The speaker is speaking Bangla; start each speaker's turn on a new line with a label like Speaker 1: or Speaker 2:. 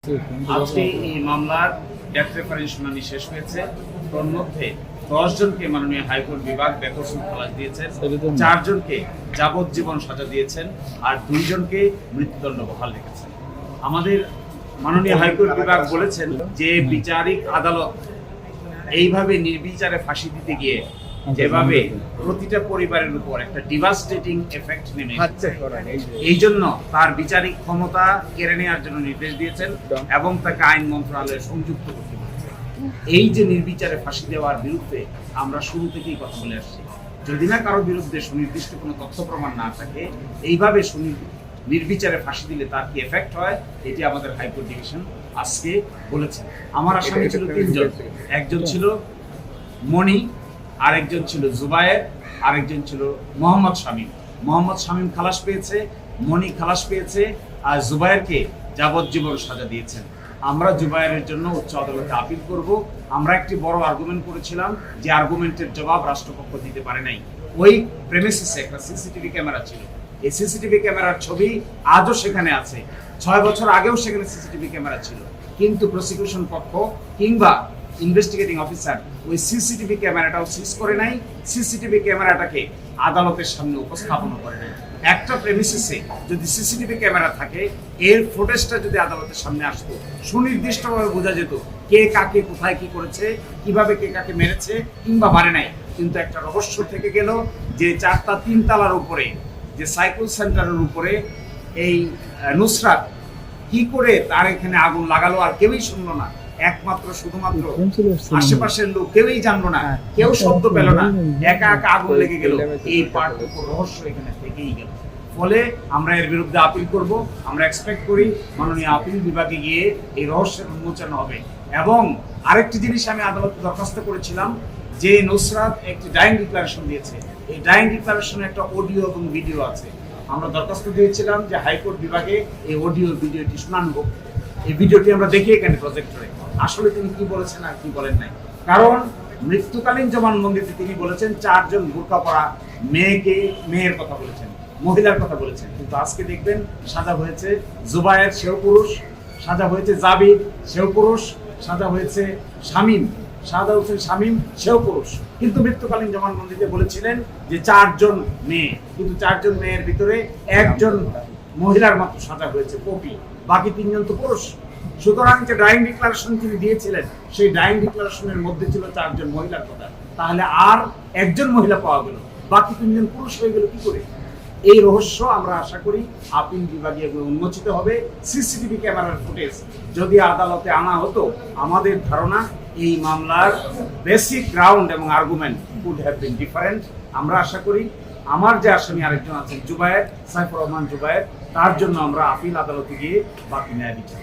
Speaker 1: আজকে এই মামলার ডেথ রেফারেন্স শুনানি শেষ হয়েছে। তোর মধ্যে 10 জনকে মাননীয় হাইকোর্ট বিভাগ বেকসুর খালাস দিয়েছেন, 4 জনকে যাবজ্জীবন সাজা দিয়েছেন আর 2 জনকে মৃত্যুদণ্ড বহাল রেখেছেন। আমাদের মাননীয় হাইকোর্ট বিভাগ বলেছেন যে বিচারিক আদালত এইভাবে নির্বিচারে ফাঁসি দিতে গিয়ে যেভাবে প্রতিটা পরিবারের উপর একটা ডিভাস্টেটিং এফেক্ট নেমে এই জন্য তার বিচারিক ক্ষমতা কেড়ে নেওয়ার জন্য নির্দেশ দিয়েছেন এবং তাকে আইন মন্ত্রণালয়ে সংযুক্ত করতে বলেছেন। এই যে নির্বিচারে ফাঁসি দেওয়ার বিরুদ্ধে আমরা শুরু থেকেই কথা বলে আসছি। যদি না কারো বিরুদ্ধে সুনির্দিষ্ট কোনো তথ্য প্রমাণ না থাকে, এইভাবে নির্বিচারে ফাঁসি দিলে তার কি এফেক্ট হয়, এটি আমাদের হাইকোর্ট ডিভিশন আজকে বলেছে। আমার আসামি ছিল 3 জন, একজন ছিল মণি, আরেকজন ছিল জুবায়ের, আরেকজন ছিল মোহাম্মদ শামীম। মোহাম্মদ শামীম খালাস পেয়েছে, মণি খালাস পেয়েছে আর জুবায়েরকে যাবজ্জীবন সাজা দিয়েছেন। আমরা জুবায়েরের জন্য উচ্চ আদালতে আপিল করব। আমরা একটি বড় আর্গুমেন্ট করেছিলাম যে আর্গুমেন্টের জবাব রাষ্ট্রপক্ষ দিতে পারে নাই। ওই প্রেমিসিসে একটা সিসিটিভি ক্যামেরা ছিল, এই সিসিটিভি ক্যামেরার ছবি আজও সেখানে আছে। 6 বছর আগেও সেখানে সিসিটিভি ক্যামেরা ছিল, কিন্তু প্রসিকিউশন পক্ষ কিংবা ইনভেস্টিগেটিং অফিসার ওই সিসিটিভি ক্যামেরাটাও সিজ করে নাই, সিসিটিভি ক্যামেরাটাকে আদালতের সামনে উপস্থাপন করে নাই। একটা প্রেমিসিসে যদি সিসিটিভি ক্যামেরা থাকে, এর ফুটেজটা যদি আদালতের সামনে আসতো, সুনির্দিষ্টভাবে বোঝা যেত কে কাকে কোথায় কি করেছে, কিভাবে কে কাকে মেরেছে কিংবা মারে নাই। কিন্তু একটা রহস্য থেকে গেল যে 4টা 3 তলার উপরে যে সাইকেল সেন্টারের উপরে এই নুসরাত কি করে তার এখানে আগুন লাগালো আর কেউই শুনলো না। একমাত্র শুধুমাত্র আশেপাশের লোক কেউই জানলো না, কেউ শব্দ পেল না, একা একা আগুন লেগে গেল। এই পার্টটুকু রহস্য এখানে থেকেই গেল। ফলে আমরা এর বিরুদ্ধে আপিল করব। আমরা এক্সপেক্ট করি মাননীয় আপিল বিভাগে গিয়ে এই রহস্যের উন্মোচন হবে। এবং আরেকটি জিনিস আমি আদালতে দরখাস্ত করেছিলাম যে নুসরাত একটি ডাইং ডিক্লারেশন দিয়েছে, এই ডাইং ডিক্লারেশনে একটা অডিও এবং ভিডিও আছে। আমরা দরখাস্ত দিয়েছিলাম যে হাইকোর্ট বিভাগে এই অডিও ভিডিওটি শোনানো হোক। এই ভিডিওটি আমরা দেখি এখানে প্রজেক্টরে আসলে তিনি কি বলেছেন আর কি বলেন নাই। কারণ মৃত্যুকালীন জবানবন্দিতে তিনি বলেছেন 4 জন বোরকা পরা মেয়ের কথা বলেছেন, মহিলার কথা বলেছেন। কিন্তু আজকে দেখবেন সাজা হয়েছে জুবায়ের, সেও পুরুষ, সাজা হয়েছে জাবির, সেও পুরুষ, সাজা হয়েছে শামীম, সেও পুরুষ। কিন্তু মৃত্যুকালীন জবানবন্দিতে বলেছিলেন যে 4 জন মেয়ে, কিন্তু 4 জন মেয়ের ভিতরে 1 জন মহিলার মাত্র সাজা হয়েছে কপি, বাকি 3 জন তো পুরুষ। সুতরাং যে ডাইং ডিক্লারেশন তিনি দিয়েছিলেন, সেই ডাইং ডিক্লারেশনের মধ্যে ছিল 4 জন মহিলার কথা, তাহলে আর 1 জন মহিলা পাওয়া গেল, বাকি 3 জন পুরুষ হয়ে গেল কি করে? এই রহস্য আমরা আশা করি আপিল বিভাগে এগুলো উন্মোচিত হবে। সিসিটিভি ক্যামেরার ফুটেজ যদি আদালতে আনা হতো, আমাদের ধারণা এই মামলার বেসিক গ্রাউন্ড এবং argument could have been different. আমরা আশা করি আমার যে আসামি আরেকজন আছেন জুবায়ের, সাইফুর রহমান জুবায়ের, তার জন্য আমরা আপিল আদালতে গিয়ে বাকি ন্যায় বিচার।